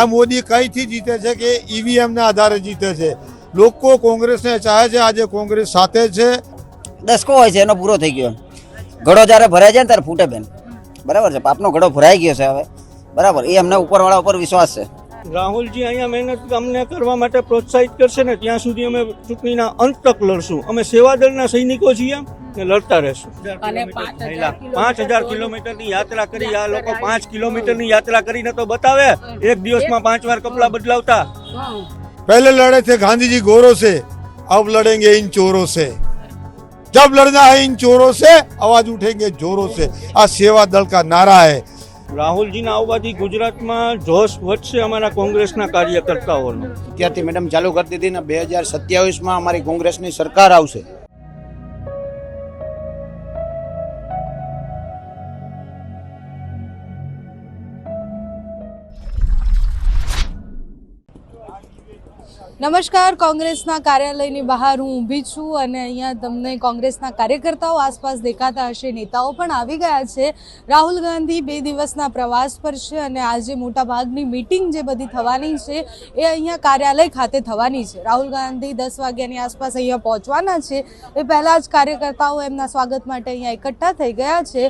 આ મોદી કઈથી જીતે છે કે ઈવીએમ ના આધારે જીતે છે? લોકો કોંગ્રેસને ચાહે છે, આજે કોંગ્રેસ સાથે છે. દસકો હોય છે એનો પૂરો થઈ ગયો. ઘડો જ્યારે ભરાઈ જાય ને ત્યારે ફૂટે બેન, બરાબર છે. પાપનો ઘડો ભરાઈ ગયો છે હવે, બરાબર. એ અમને ઉપરવાળા ઉપર વિશ્વાસ છે. રાહુલજી અહીંયા મહેનત અમને કરવા માટે પ્રોત્સાહિત કરશે ને ત્યાં સુધી અમે ચૂંટણીના અંત તક લડશું. અમે સેવાદળના સૈનિકો છીએ ને લડતા રહેશું. અને 5,000 કિલોમીટરની યાત્રા કરી. આ લોકો 5 કિલોમીટરની યાત્રા કરીને તો બતાવે, એક દિવસમાં 5 વાર કપડા બદલાવતા. पहले लड़े थे गांधी जी गोरों से, अब लड़ेंगे इन चोरों से. जब लड़ना है इन चोरों से, आवाज उठेंगे जोरों से. આ સેવા દળ કા નારા है. રાહુલજીના આવવાથી ગુજરાતમાં જોશ વધશે અમારા કોંગ્રેસના કાર્યકર્તાઓનો. અત્યારથી મેડમ ચાલુ કરી દીધી ને 2027માં અમારી કોંગ્રેસની સરકાર આવશે. નમસ્કાર, કોંગ્રેસના કાર્યાલયની બહાર હું ઊભી છું અને અહીંયા તમને કોંગ્રેસના કાર્યકર્તાઓ આસપાસ દેખાતા હશે. નેતાઓ પણ આવી ગયા છે. રાહુલ ગાંધી 2 દિવસના પ્રવાસ પર છે અને આજે મોટાભાગની મિટિંગ જે બધી થવાની છે એ અહીંયા કાર્યાલય ખાતે થવાની છે. રાહુલ ગાંધી 10 વાગ્યાની આસપાસ અહીંયા પહોંચવાના છે. એ પહેલાં જ કાર્યકર્તાઓ એમના સ્વાગત માટે અહીંયા એકઠા થઈ ગયા છે.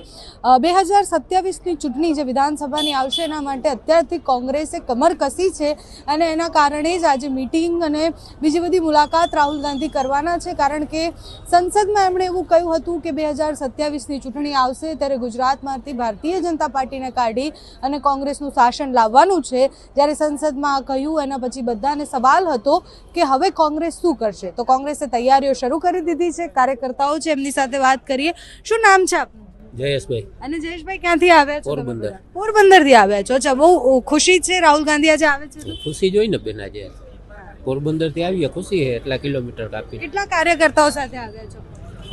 2027ની ચૂંટણી જે વિધાનસભાની આવશે એના માટે અત્યારથી કોંગ્રેસે કમર કસી છે અને એના કારણે જ આજે મિટિંગ અને બીજી બધી મુલાકાત રાહુલ ગાંધી કરવાના છે. કારણ કે સંસદમાં એમણે એવું કહ્યું હતું કે 2027ની ચૂંટણી આવશે ત્યારે ગુજરાતમાંથી ભારતીય જનતા પાર્ટીને કાઢી અને કોંગ્રેસનું શાસન લાવવાનું છે. જ્યારે સંસદમાં આ કહ્યું એના પછી બધાને સવાલ હતો કે હવે કોંગ્રેસ શું કરશે, તો કોંગ્રેસે તૈયારીઓ શરૂ કરી દીધી છે. કાર્યકર્તાઓ છે એમની સાથે વાત કરીએ. શું નામ છે આપનું? જયેશભાઈ. અને જયેશભાઈ ક્યાંથી આવ્યા છો? પોરબંદર. પોરબંદરથી આવ્યા છો. અચ્છા, બહુ ખુશી છે રાહુલ ગાંધી આજે આવે છે? ખુશી જોઈ ને બેન, આજે પોરબંદર થી આવીએ, ખુશી છે. એટલા કિલોમીટર કાપી. કેટલા કાર્યકર્તાઓ સાથે આવ્યા છો?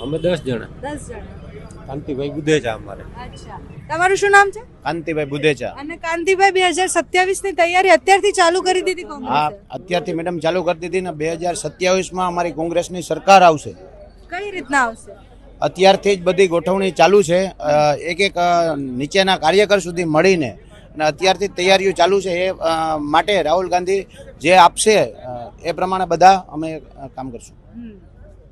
અમે 10 જણા. 10 જણા. કાંતિભાઈ બુધેચા અમારે. અચ્છા, તમારું શું નામ છે? કાંતિભાઈ બુધેચા. અને કાંતિભાઈ 2027ની તૈયારી અત્યારથી ચાલુ કરી દીધી હા, કોંગ્રેસે? અત્યારથી મેડમ ચાલુ કરી દીધી ને 2027માં અમારી કોંગ્રેસની સરકાર આવશે. કઈ રીતના આવશે? અત્યારથી જ બધી ગોઠવણી ચાલુ છે, એક એક નીચેના કાર્યકર સુધી મળીને, અને અત્યારથી તૈયારીઓ ચાલુ છે. એ માટે રાહુલ ગાંધી જે આપશે એ પ્રમાણે બધા અમે કામ કરશું.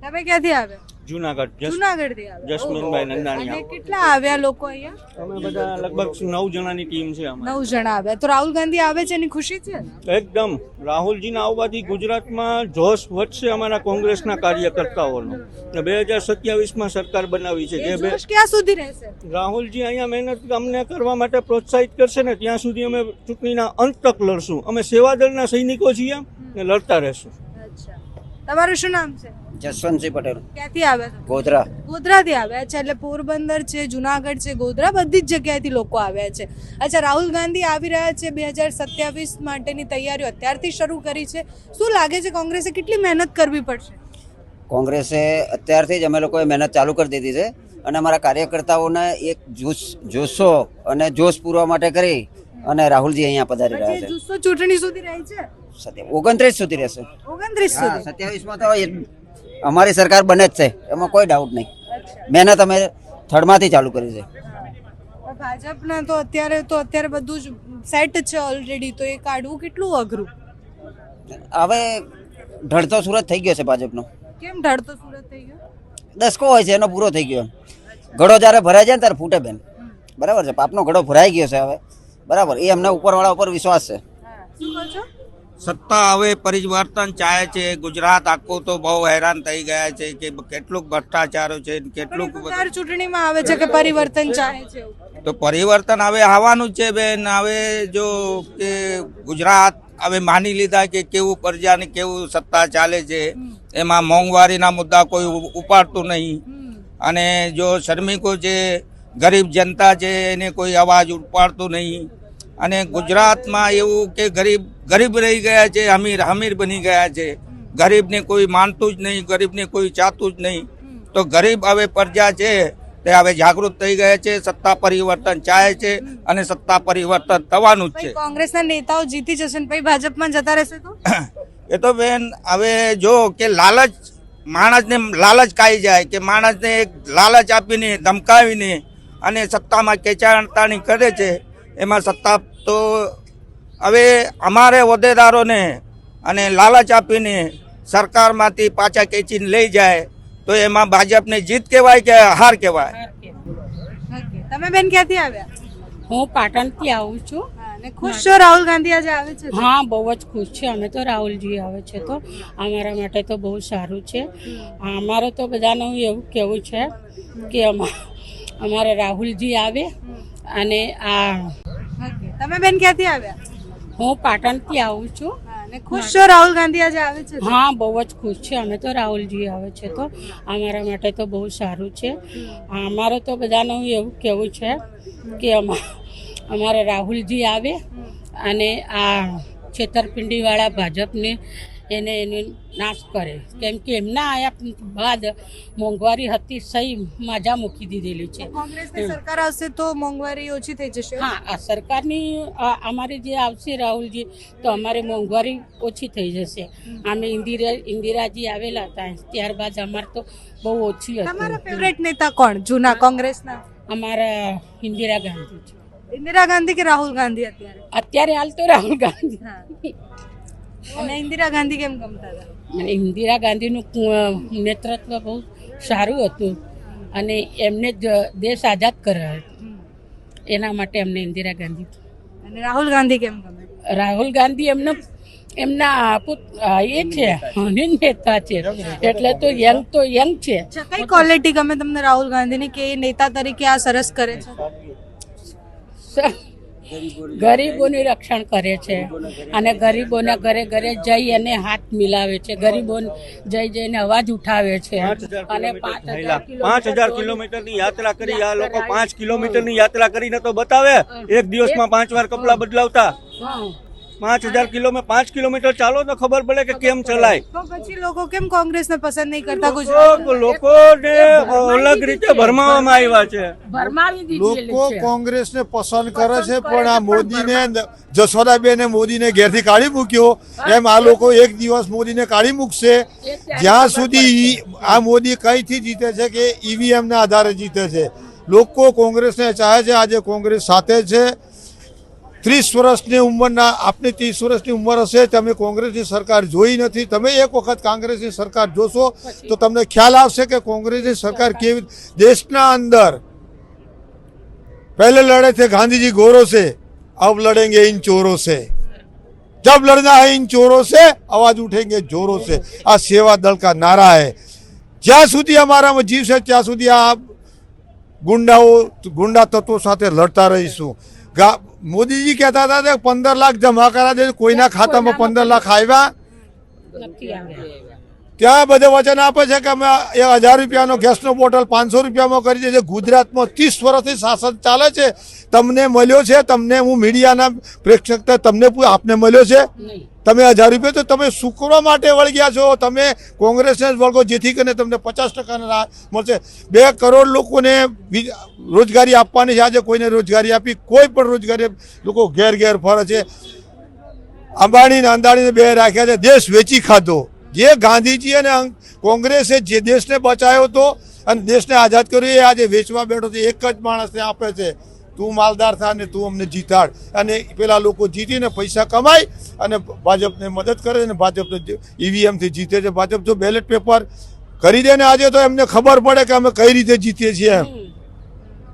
તમે ક્યાંથી આવ્યા? જુનાગઢ જુનાગઢથી આવ્યા. જસમીનભાઈ નંદાણી. અને કેટલા આવ્યા લોકો અહીંયા? અમે બધા લગભગ 9 જણાની ટીમ છે અમારી. 9 જણા આવ્યા. તો રાહુલ ગાંધી આવે છે એની ખુશી છે? એકદમ. રાહુલજીના આવવાથી ગુજરાતમાં જોશ વધશે અમારા કોંગ્રેસના કાર્યકર્તાઓનો. 2027માં સરકાર બનાવી છે. એ જોશ ક્યાં સુધી રહેશે? રાહુલજી અહીંયા મહેનત અમને કરવા માટે પ્રોત્સાહિત કરશે ને ત્યાં સુધી અમે ચૂંટણીના અંત તક લડશું. અમે સેવાદળના સૈનિકો છીએ ને લડતા રહેશું. અચ્છા, તમારું શું નામ છે? જસવંતસિંહ પટેલ, ક્યાંથી આવ્યા છો? ગોધરા. ગોધરાથી આવ્યા છે. એટલે પોરબંદર છે, જુનાગઢ છે, ગોધરા, બધી જ જગ્યાએથી લોકો આવ્યા છે. અચ્છા, રાહુલ ગાંધી આવી રહ્યા છે. 2027 માટેની તૈયારીઓ અત્યારથી શરૂ કરી છે. શું લાગે છે કોંગ્રેસે કેટલી મહેનત કરવી પડશે? કોંગ્રેસે અત્યારથી જ અમે લોકોએ મહેનત ચાલુ કરી દીધી છે અને અમારા કાર્યકર્તાઓને એક જોશો અને જોશ પૂરવા માટે કરી અને રાહુલજી અહીંયા પધારી રહ્યા પછી છે. જુસ્સો ચૂંટણી સુધી રહી છે? 29 સુધી રહેશે. 29 સુધી? 27માં તો અમારી સરકાર બને જ છે, એમાં કોઈ ડાઉટ નહીં. મહેનત અમે થર્ડમાંથી ચાલુ કરી છે. ભાજપના તો અત્યારે બધું જ સેટ છે ઓલરેડી, તો એ કાઢવું કેટલું અઘરું? હવે ઢળતો સુરત થઈ ગયો છે ભાજપનો. કેમ ઢળતો સુરત થઈ ગયો? દસકો હોય છે એનો પૂરો થઈ ગયો. ઘડો જ્યારે ભરાઈ જાય ને ત્યારે ફૂટે બેન, બરાબર છે. પાપનો ઘડો ભરાઈ ગયો છે હવે, બરાબર. એ અમને ઉપરવાળા ઉપર વિશ્વાસ છે. શું કહો છો? સત્તા હવે પરિવર્તન ચાહે છે. ગુજરાત આખું તો બહુ હેરાન થઈ ગયા છે કે કેટલુંક ભ્રષ્ટાચારો છે, કેટલુંક ચૂંટણીમાં આવે છે કે પરિવર્તન ચાહે છે એવું. તો પરિવર્તન હવે આવવાનું જ છે બેન. હવે જો કે ગુજરાત હવે માની લીધા કે કેવું પ્રજાની કેવું સત્તા ચાલે છે, એમાં મોંઘવારીના મુદ્દા કોઈ ઉપાડતું નહીં. અને જો શ્રમિકો છે, ગરીબ જનતા છે, એને કોઈ અવાજ ઉપાડતું નહીં. અને ગુજરાતમાં એવું કે ગરીબ રહી ગયા છે, અમીર બની ગયા છે. ગરીબને કોઈ માનતું જ નહીં, ગરીબને કોઈ ચાહતું જ નહીં. તો ગરીબ હવે પ્રજા છે તે હવે જાગૃત થઈ ગયા છે, સત્તા પરિવર્તન ચાહે છે અને સત્તા પરિવર્તન થવાનું જ છે. કોંગ્રેસના નેતાઓ જીતી જશે ને પછી ભાજપમાં જતા રહેશે તો? એ તો બેન હવે જો કે માણસને લાલચ ખાઈ જાય, કે માણસને એક લાલચ આપીને ધમકાવીને અને સત્તામાં ખેંચાણતાણી કરે છે. એમાં સત્તા તો હવે અમારે હોદ્દેદારોને અને લાલચ આપીને સરકારમાંથી પાછા ખેંચીને લઈ જાય તો એમાં ભાજપને જીત કહેવાય કે હાર કહેવાય? ઓકે. તમે બેન ક્યાંથી આવ્યા? હું પાટણથી આવું છું. અને ખુશ છો રાહુલ ગાંધી આજે આવે છે? હા, બહુ જ ખુશ છે અમે તો. રાહુલજી આવે છે તો અમારા માટે તો બહુ સારું છે. અમારે તો બધાનું એવું કહેવું છે કે અમારે રાહુલજી આવે અને ઓકે. તમે બેન ક્યાંથી આવ્યા? હું પાટણથી આવું છું. અને ખુશ છો રાહુલ ગાંધી આજે આવે છે? હા, બહુ જ ખુશ છે અમે તો. રાહુલજી આવે છે તો અમારા માટે તો બહુ સારું છે. અમારે તો બધાનું એવું કહેવું છે કે અમારે રાહુલજી આવે અને છેતરપિંડીવાળા ભાજપને એને નાશ કરે. કેમ કે એમના આયા બાદ મોંઘવારી હતી સહી મજા મૂકી દીધેલી છે. કોંગ્રેસની સરકાર આવશે તો મોંઘવારી ઓછી થઈ જશે. હા, આ સરકારની અમારી જે આવશે રાહુલજી તો અમારે મોંઘવારી ઓછી થઈ જશે. અમે ઇન્દિરાજી આવેલા હતા ત્યારબાદ અમારે તો બહુ ઓછી તમારા હતી. ફેવરેટ નેતા કોણ જૂના કોંગ્રેસના? અમારા ઇન્દિરા ગાંધી છે. ઇન્દિરા ગાંધી કે રાહુલ ગાંધી અત્યારે? અત્યારે હાલ તો રાહુલ ગાંધી. અને ઇન્દિરા ગાંધી કેમ ગમતા હતા? અને ઇન્દિરા ગાંધીનું નેતૃત્વ બહુ સારું હતું અને એમને જ દેશ આઝાદ કર્યો એના માટે અમને ઇન્દિરા ગાંધી. અને રાહુલ ગાંધી કેમ ગમે? રાહુલ ગાંધી એમના એ છે નેતા છે એટલે તો યંગ છે. કઈ ક્વોલિટી ગમે તમને રાહુલ ગાંધીની કે એ નેતા તરીકે આ સરસ કરે છે? ગરીબોનું રક્ષણ કરે છે અને ગરીબોના ઘરે ઘરે જઈ અને હાથ મિલાવે છે. ગરીબોને જઈને અવાજ ઉઠાવે છે. અને 5,000 કિલોમીટરની યાત્રા કરી આ લોકો. 5 કિલોમીટરની યાત્રા કરીને તો બતાવે. એક દિવસમાં 5 વાર કપડા બદલાવતા. 5 કિલોમીટર ચાલો તો ખબર પડે કે કેમ ચલાય. તો પછી લોકો કેમ કોંગ્રેસને પસંદ નહીં કરતા? ગુજરાત લોકોને અલગ રીતે ભરમાવવામાં આવ્યા છે. ભરમાવી દીધેલી લોકો છે. કોંગ્રેસને પસંદ કરે છે પણ આ મોદીને જશોદાબેને મોદીને ઘેરથી કાઢી મૂક્યો એમ આ લોકો એક દિવસ મોદીને કાઢી મૂકશે. જ્યાં સુધી આ મોદી કઈથી જીતે છે કે ઈવીએમ ના આધારે જીતે છે. લોકો કોંગ્રેસને ચાહે છે. આજે કોંગ્રેસ સાથે છે. 30 વર્ષની ઉંમરના આપની 30 વર્ષની ઉંમર હશે, તમે કોંગ્રેસની સરકાર જોઈ નથી. તમે એક વખત કોંગ્રેસની સરકાર જોશો તો તમને ખ્યાલ આવશે કે કોંગ્રેસની સરકાર કેવી. દેશના અંદર पहले लड़े थे गांधी जी गोरों से, अब लड़ेंगे इन चोरों से. जब लड़ना है इन चोरों से आवाज उठेंगे जोरों से. आ सेवा दल का नारा है. જ્યાં સુધી અમારામાં જીવ છે ત્યાં સુધી આ ગુંડા તત્વો સાથે લડતા રહીશું. મોદીજી કહેતા હતા કે 15 લાખ જમા કરા દે. કોઈના ખાતામાં 15 લાખ આવ્યા નથી આવ્યા. ત્યાં બધે વચન આપે છે કે અમે 1000 રૂપિયાનો ગેસનો બોટલ 500 રૂપિયામાં કરી દે છે. ગુજરાતમાં 30 વર્ષથી શાસન ચાલે છે. તમને મળ્યો છે? તમને હું મીડિયાના પ્રેક્ષક તમને આપને મળ્યો છે? તમે 1000 રૂપિયા તો તમે સુકવા માટે વળગ્યા છો. તમે કોંગ્રેસને જ વળગો જેથી કરીને તમને 50% મળશે. 2 કરોડ લોકોને રોજગારી આપવાની છે. આજે કોઈને રોજગારી આપી? કોઈ પણ રોજગારી લોકો ઘેર ઘેર ફરે છે. અંબાણી ને અંદાણીને 2 રાખ્યા છે. દેશ વેચી ખાધો. જે ગાંધીજી અને કોંગ્રેસે જે દેશને બચાવ્યો હતો અને દેશને આઝાદ કર્યો એ આજે વેચવા બેઠો છે. એક જ માણસને આપે છે, તું માલદાર થા ને તું અમને જીતાડ. અને પેલા લોકો જીતીને પૈસા કમાય અને ભાજપને મદદ કરે અને ભાજપને ઈવીએમથી જીતે છે. ભાજપ જો બેલેટ પેપર કરી દે ને આજે તો એમને ખબર પડે કે અમે કઈ રીતે જીતીએ છીએ એમ.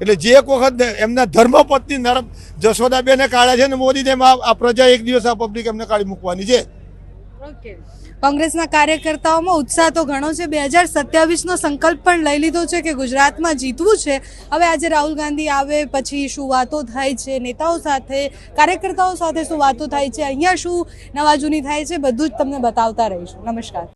એટલે જે એક વખત એમના ધર્મપત્ની જશોદાબેને કાઢ્યા છે ને મોદીને આ પ્રજા એક દિવસ આ પબ્લિક એમને કાઢી મૂકવાની છે. ઓકે. કોંગ્રેસના કાર્યકર્તાઓમાં ઉત્સાહ તો ઘણો છે. 2027નો સંકલ્પ પણ લઈ લીધો છે કે ગુજરાતમાં જીતવું છે. હવે આજે રાહુલ ગાંધી આવે પછી શું વાતો થાય છે નેતાઓ સાથે, કાર્યકર્તાઓ સાથે શું વાતો થાય છે, અહીંયા શું નવા જૂની થાય છે, બધું જ તમને બતાવતા રહીશું. નમસ્કાર.